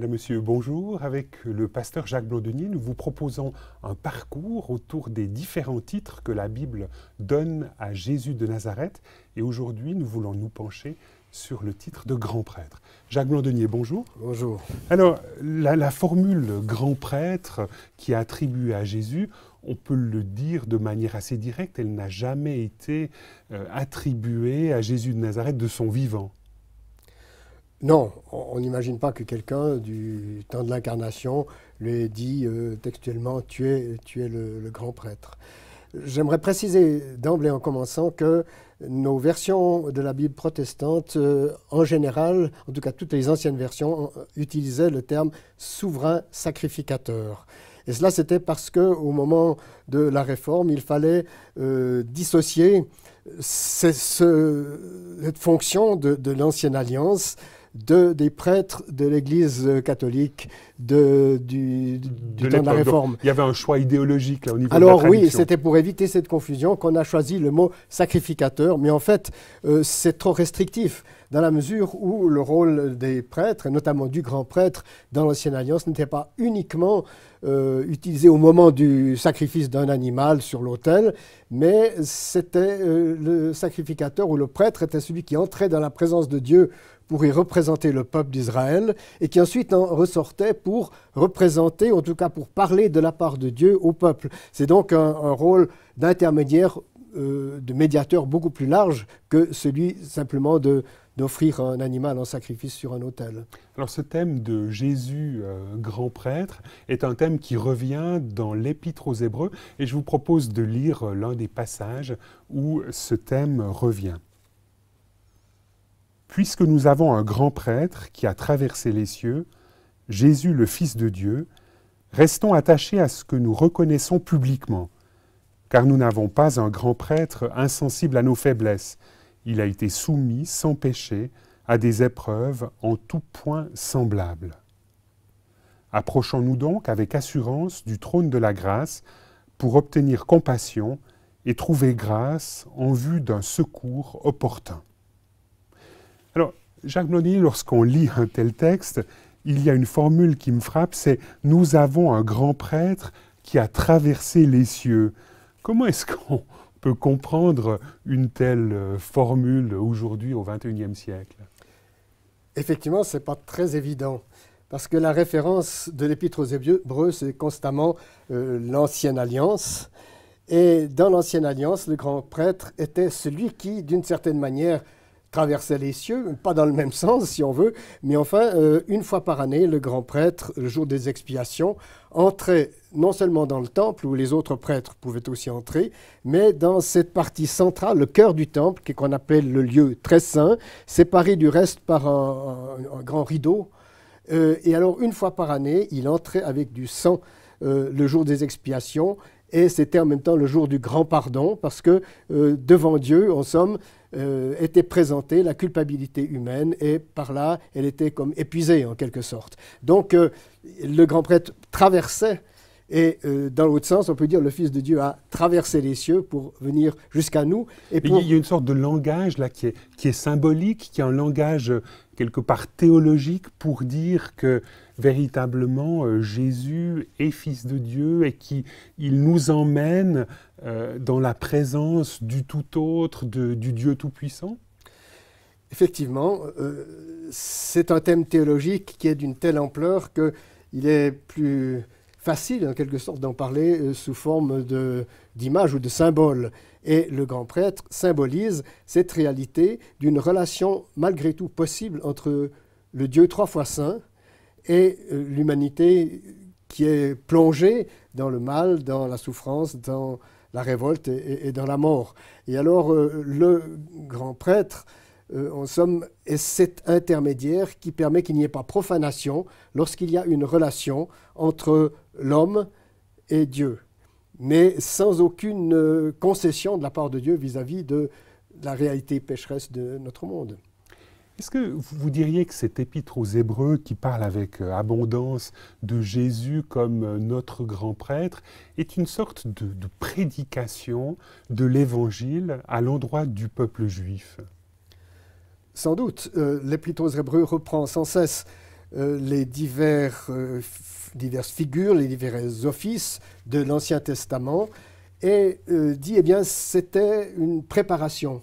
Madame, Monsieur, bonjour. Avec le pasteur Jacques Blondenier, nous vous proposons un parcours autour des différents titres que la Bible donne à Jésus de Nazareth. Et aujourd'hui, nous voulons nous pencher sur le titre de grand prêtre. Jacques Blondenier, bonjour. Bonjour. Alors, la formule grand prêtre qui est attribuée à Jésus, on peut le dire de manière assez directe, elle n'a jamais été attribuée à Jésus de Nazareth de son vivant. Non, on n'imagine pas que quelqu'un du temps de l'incarnation lui ait dit textuellement « tu es le grand prêtre ». J'aimerais préciser d'emblée en commençant que nos versions de la Bible protestante, en général, en tout cas toutes les anciennes versions, utilisaient le terme « souverain sacrificateur ». Et cela, c'était parce qu'au moment de la Réforme, il fallait dissocier cette fonction de l'Ancienne Alliance des prêtres de l'Église catholique du temps de la Réforme. Donc, il y avait un choix idéologique là, au niveau de la Alors traduction. oui, c'était pour éviter cette confusion qu'on a choisi le mot sacrificateur, mais en fait, c'est trop restrictif, dans la mesure où le rôle des prêtres, et notamment du grand prêtre dans l'Ancienne Alliance, n'était pas uniquement utilisé au moment du sacrifice d'un animal sur l'autel, mais c'était le sacrificateur ou le prêtre était celui qui entrait dans la présence de Dieu pour y représenter le peuple d'Israël, et qui ensuite en ressortait pour représenter, en tout cas pour parler de la part de Dieu au peuple. C'est donc un rôle d'intermédiaire, de médiateur beaucoup plus large que celui simplement d'offrir un animal en sacrifice sur un autel. Alors ce thème de Jésus, grand prêtre, est un thème qui revient dans l'Épître aux Hébreux, et je vous propose de lire l'un des passages où ce thème revient. Puisque nous avons un grand prêtre qui a traversé les cieux, Jésus le Fils de Dieu, restons attachés à ce que nous reconnaissons publiquement, car nous n'avons pas un grand prêtre insensible à nos faiblesses. Il a été soumis sans péché à des épreuves en tout point semblables. Approchons-nous donc avec assurance du trône de la grâce pour obtenir compassion et trouver grâce en vue d'un secours opportun. Alors, Jacques Blondenier, lorsqu'on lit un tel texte, il y a une formule qui me frappe, c'est « Nous avons un grand prêtre qui a traversé les cieux ». Comment est-ce qu'on peut comprendre une telle formule aujourd'hui au XXIe siècle? Effectivement, ce n'est pas très évident, parce que la référence de l'Épître aux Hébreux, c'est constamment l'Ancienne Alliance. Et dans l'Ancienne Alliance, le grand prêtre était celui qui, d'une certaine manière, traversait les cieux, pas dans le même sens si on veut, mais enfin, une fois par année, le grand prêtre, le jour des expiations, entrait non seulement dans le temple, où les autres prêtres pouvaient aussi entrer, mais dans cette partie centrale, le cœur du temple, qu'on appelle le lieu très saint, séparé du reste par un grand rideau. Et alors, une fois par année, il entrait avec du sang le jour des expiations, et c'était en même temps le jour du grand pardon, parce que devant Dieu, en somme, était présentée la culpabilité humaine, et par là, elle était comme épuisée en quelque sorte. Donc, le grand prêtre traversait, et dans l'autre sens, on peut dire le Fils de Dieu a traversé les cieux pour venir jusqu'à nous. Et il y a une sorte de langage là qui est symbolique, qui est un langage quelque part théologique pour dire que véritablement Jésus est Fils de Dieu et qu'il nous emmène dans la présence du tout autre, du Dieu tout-puissant. Effectivement, c'est un thème théologique qui est d'une telle ampleur qu'il est plus facile, en quelque sorte, d'en parler sous forme d'image ou de symbole. Et le grand prêtre symbolise cette réalité d'une relation malgré tout possible entre le Dieu trois fois saint et l'humanité qui est plongée dans le mal, dans la souffrance, dans la révolte et dans la mort. Et alors, le grand prêtre, en somme, est cet intermédiaire qui permet qu'il n'y ait pas profanation lorsqu'il y a une relation entre l'homme et Dieu, mais sans aucune concession de la part de Dieu vis-à-vis de la réalité pécheresse de notre monde. Est-ce que vous diriez que cet épître aux Hébreux qui parle avec abondance de Jésus comme notre grand prêtre est une sorte de prédication de l'Évangile à l'endroit du peuple juif? Sans doute, l'Épître aux Hébreux reprend sans cesse les diverses figures, les divers offices de l'Ancien Testament et dit, eh bien, c'était une préparation.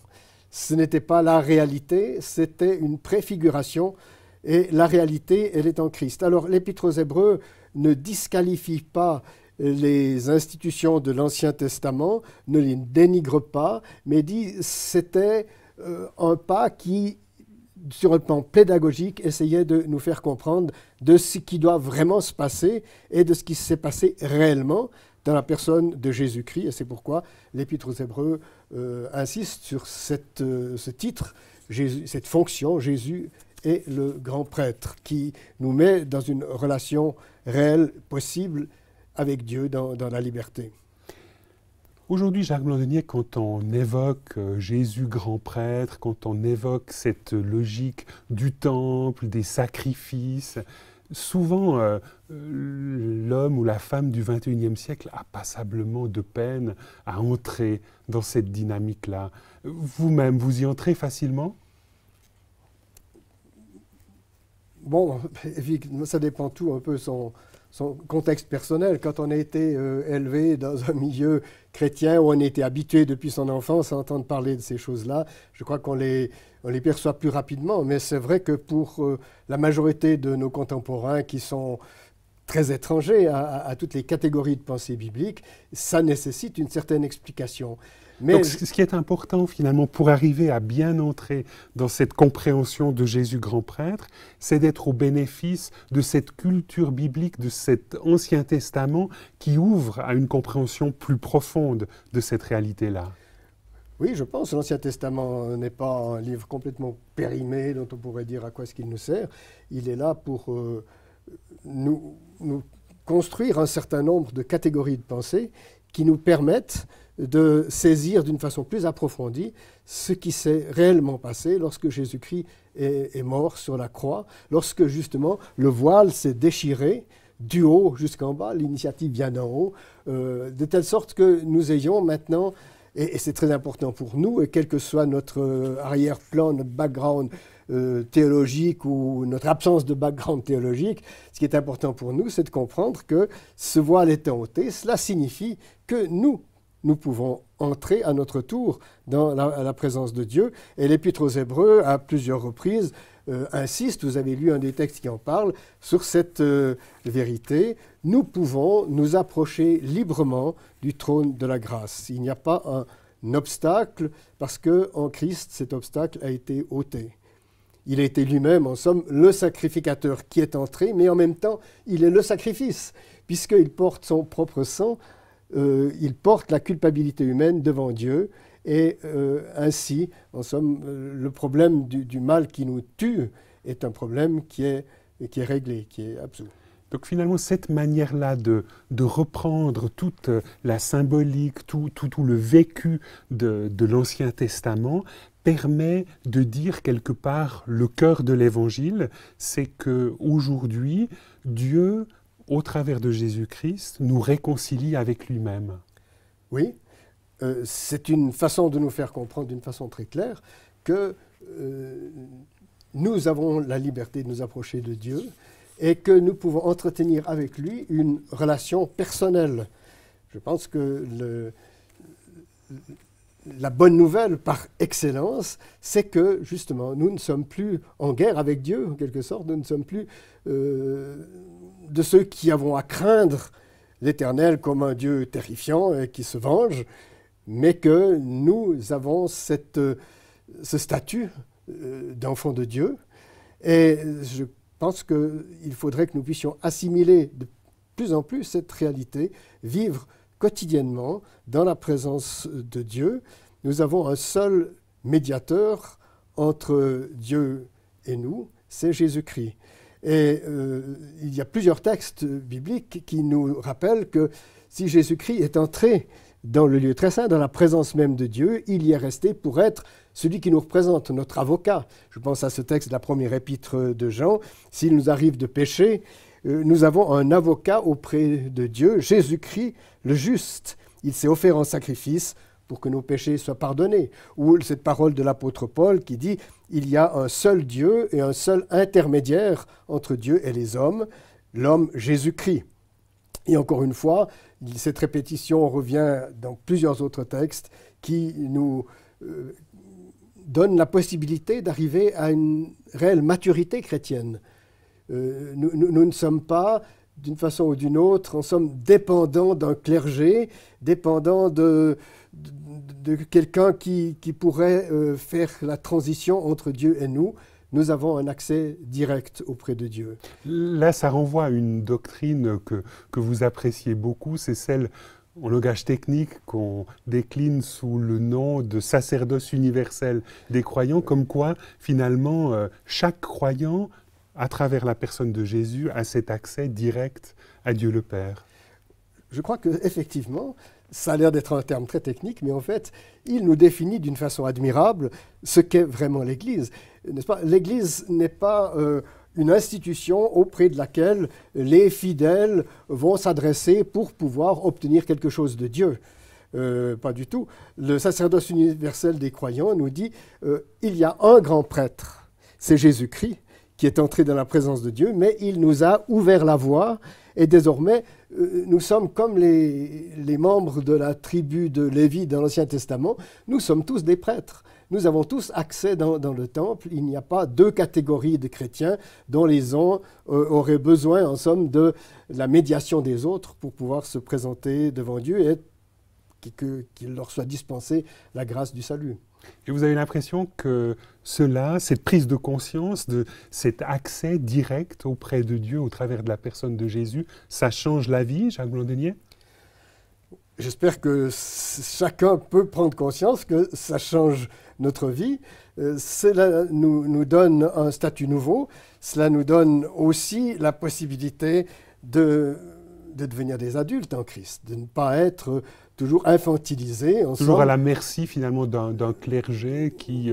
Ce n'était pas la réalité, c'était une préfiguration et la réalité, elle est en Christ. Alors, l'Épître aux Hébreux ne disqualifie pas les institutions de l'Ancien Testament, ne les dénigre pas, mais dit c'était un pas qui, sur le plan pédagogique, essayait de nous faire comprendre de ce qui doit vraiment se passer et de ce qui s'est passé réellement dans la personne de Jésus-Christ. Et c'est pourquoi l'Épître aux Hébreux insiste sur ce titre, cette fonction, Jésus est le grand prêtre, qui nous met dans une relation réelle, possible, avec Dieu dans la liberté. Aujourd'hui, Jacques Blandonnier, quand on évoque Jésus grand prêtre, quand on évoque cette logique du temple, des sacrifices, souvent l'homme ou la femme du XXIe siècle a passablement de peine à entrer dans cette dynamique-là. Vous-même, vous y entrez facilement ? Bon, ça dépend tout un peu son contexte personnel. Quand on a été élevé dans un milieu chrétien où on était habitué depuis son enfance à entendre parler de ces choses-là, je crois qu'on les perçoit plus rapidement. Mais c'est vrai que pour la majorité de nos contemporains qui sont très étrangers à toutes les catégories de pensée biblique, ça nécessite une certaine explication. Mais donc, ce qui est important finalement pour arriver à bien entrer dans cette compréhension de Jésus grand prêtre, c'est d'être au bénéfice de cette culture biblique, de cet Ancien Testament qui ouvre à une compréhension plus profonde de cette réalité-là. Oui, je pense que l'Ancien Testament n'est pas un livre complètement périmé dont on pourrait dire à quoi est-ce qu'il nous sert. Il est là pour nous construire un certain nombre de catégories de pensée qui nous permettent de saisir d'une façon plus approfondie ce qui s'est réellement passé lorsque Jésus-Christ est mort sur la croix, lorsque justement le voile s'est déchiré du haut jusqu'en bas, l'initiative vient d'en haut, de telle sorte que nous ayons maintenant, et c'est très important pour nous, et quel que soit notre arrière-plan, notre background théologique ou notre absence de background théologique, ce qui est important pour nous, c'est de comprendre que ce voile étant ôté, cela signifie que nous pouvons entrer à notre tour dans la présence de Dieu. Et l'Épître aux Hébreux, à plusieurs reprises, insiste, vous avez lu un des textes qui en parle, sur cette vérité. Nous pouvons nous approcher librement du trône de la grâce. Il n'y a pas un obstacle, parce qu'en Christ, cet obstacle a été ôté. Il a été lui-même, en somme, le sacrificateur qui est entré, mais en même temps, il est le sacrifice, puisqu'il porte son propre sang. Il porte la culpabilité humaine devant Dieu et ainsi, en somme, le problème du mal qui nous tue est un problème qui est réglé, qui est absolu. Donc finalement, cette manière-là de reprendre toute la symbolique, tout le vécu de l'Ancien Testament permet de dire quelque part le cœur de l'Évangile, c'est qu'aujourd'hui, Dieu, au travers de Jésus-Christ, nous réconcilie avec lui-même. Oui, c'est une façon de nous faire comprendre d'une façon très claire que nous avons la liberté de nous approcher de Dieu et que nous pouvons entretenir avec lui une relation personnelle. Je pense que la bonne nouvelle par excellence, c'est que justement, nous ne sommes plus en guerre avec Dieu, en quelque sorte, nous ne sommes plus de ceux qui avons à craindre l'Éternel comme un Dieu terrifiant et qui se venge, mais que nous avons ce statut d'enfant de Dieu. Et je pense qu'il faudrait que nous puissions assimiler de plus en plus cette réalité, vivre quotidiennement dans la présence de Dieu. Nous avons un seul médiateur entre Dieu et nous, c'est Jésus-Christ. Et il y a plusieurs textes bibliques qui nous rappellent que si Jésus-Christ est entré dans le lieu très saint, dans la présence même de Dieu, il y est resté pour être celui qui nous représente, notre avocat. Je pense à ce texte de la première épître de Jean. S'il nous arrive de pécher, nous avons un avocat auprès de Dieu, Jésus-Christ le juste. Il s'est offert en sacrifice pour que nos péchés soient pardonnés. Ou cette parole de l'apôtre Paul qui dit « Il y a un seul Dieu et un seul intermédiaire entre Dieu et les hommes, l'homme Jésus-Christ. » Et encore une fois, cette répétition revient dans plusieurs autres textes qui nous donnent la possibilité d'arriver à une réelle maturité chrétienne. Nous ne sommes pas, d'une façon ou d'une autre, en somme dépendants d'un clergé, dépendants de quelqu'un qui pourrait faire la transition entre Dieu et nous. Nous avons un accès direct auprès de Dieu. Là, ça renvoie à une doctrine que vous appréciez beaucoup, c'est celle, en langage technique, qu'on décline sous le nom de sacerdoce universel des croyants, comme quoi, finalement, chaque croyant, à travers la personne de Jésus, a cet accès direct à Dieu le Père. Je crois qu'effectivement, ça a l'air d'être un terme très technique, mais en fait, il nous définit d'une façon admirable ce qu'est vraiment l'Église. N'est-ce pas ? L'Église n'est pas une institution auprès de laquelle les fidèles vont s'adresser pour pouvoir obtenir quelque chose de Dieu. Pas du tout. Le sacerdoce universel des croyants nous dit il y a un grand prêtre, c'est Jésus-Christ, qui est entré dans la présence de Dieu, mais il nous a ouvert la voie, et désormais, nous sommes comme les membres de la tribu de Lévi dans l'Ancien Testament, nous sommes tous des prêtres. Nous avons tous accès dans le temple. Il n'y a pas deux catégories de chrétiens dont les uns auraient besoin, en somme, de la médiation des autres pour pouvoir se présenter devant Dieu et qu'il leur soit dispensé la grâce du salut. Et vous avez l'impression que cela, cette prise de conscience, de cet accès direct auprès de Dieu au travers de la personne de Jésus, ça change la vie, Jacques Blondenier ? J'espère que chacun peut prendre conscience que ça change notre vie. Cela nous donne un statut nouveau. Cela nous donne aussi la possibilité de devenir des adultes en Christ, de ne pas être toujours infantilisés. Toujours à la merci finalement d'un clergé qui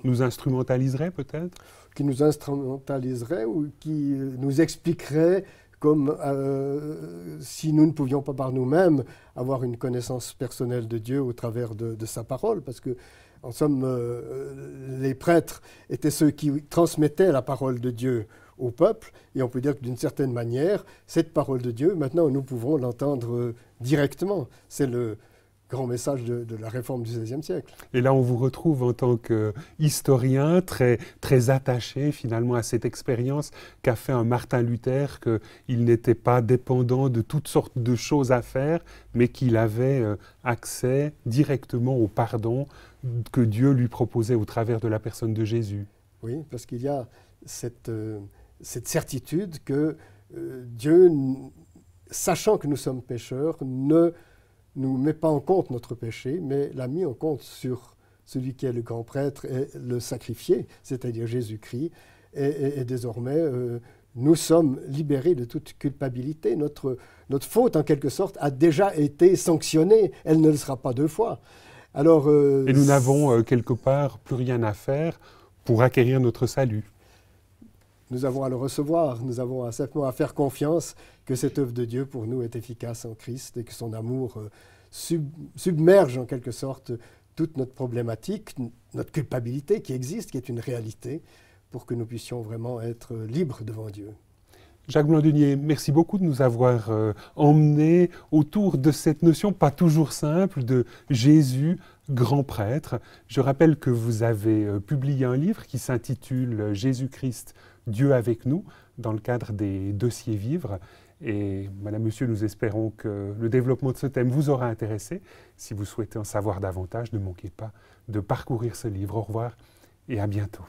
nous instrumentaliserait peut-être ? Qui nous instrumentaliserait ou qui nous expliquerait comme si nous ne pouvions pas par nous-mêmes avoir une connaissance personnelle de Dieu au travers de sa parole, parce que, en somme, les prêtres étaient ceux qui transmettaient la parole de Dieu au peuple, et on peut dire que d'une certaine manière, cette parole de Dieu, maintenant, nous pouvons l'entendre directement. C'est le grand message de la réforme du XVIe siècle. Et là, on vous retrouve en tant qu'historien très, très attaché finalement à cette expérience qu'a fait un Martin Luther, qu'il n'était pas dépendant de toutes sortes de choses à faire, mais qu'il avait accès directement au pardon que Dieu lui proposait au travers de la personne de Jésus. Oui, parce qu'il y a cette certitude que Dieu, sachant que nous sommes pécheurs, ne nous met pas en compte notre péché, mais l'a mis en compte sur celui qui est le grand prêtre et le sacrifié, c'est-à-dire Jésus-Christ. Et désormais, nous sommes libérés de toute culpabilité. Notre faute, en quelque sorte, a déjà été sanctionnée. Elle ne le sera pas deux fois. Alors, et nous n'avons quelque part plus rien à faire pour acquérir notre salut. Nous avons à le recevoir, nous avons simplement à faire confiance que cette œuvre de Dieu pour nous est efficace en Christ et que son amour submerge en quelque sorte toute notre problématique, notre culpabilité qui existe, qui est une réalité, pour que nous puissions vraiment être libres devant Dieu. Jacques Blondenier, merci beaucoup de nous avoir emmenés autour de cette notion pas toujours simple de Jésus, grand prêtre. Je rappelle que vous avez publié un livre qui s'intitule « Jésus-Christ, Dieu avec nous » dans le cadre des dossiers Vivre. Et Madame, Monsieur, nous espérons que le développement de ce thème vous aura intéressé. Si vous souhaitez en savoir davantage, ne manquez pas de parcourir ce livre. Au revoir et à bientôt.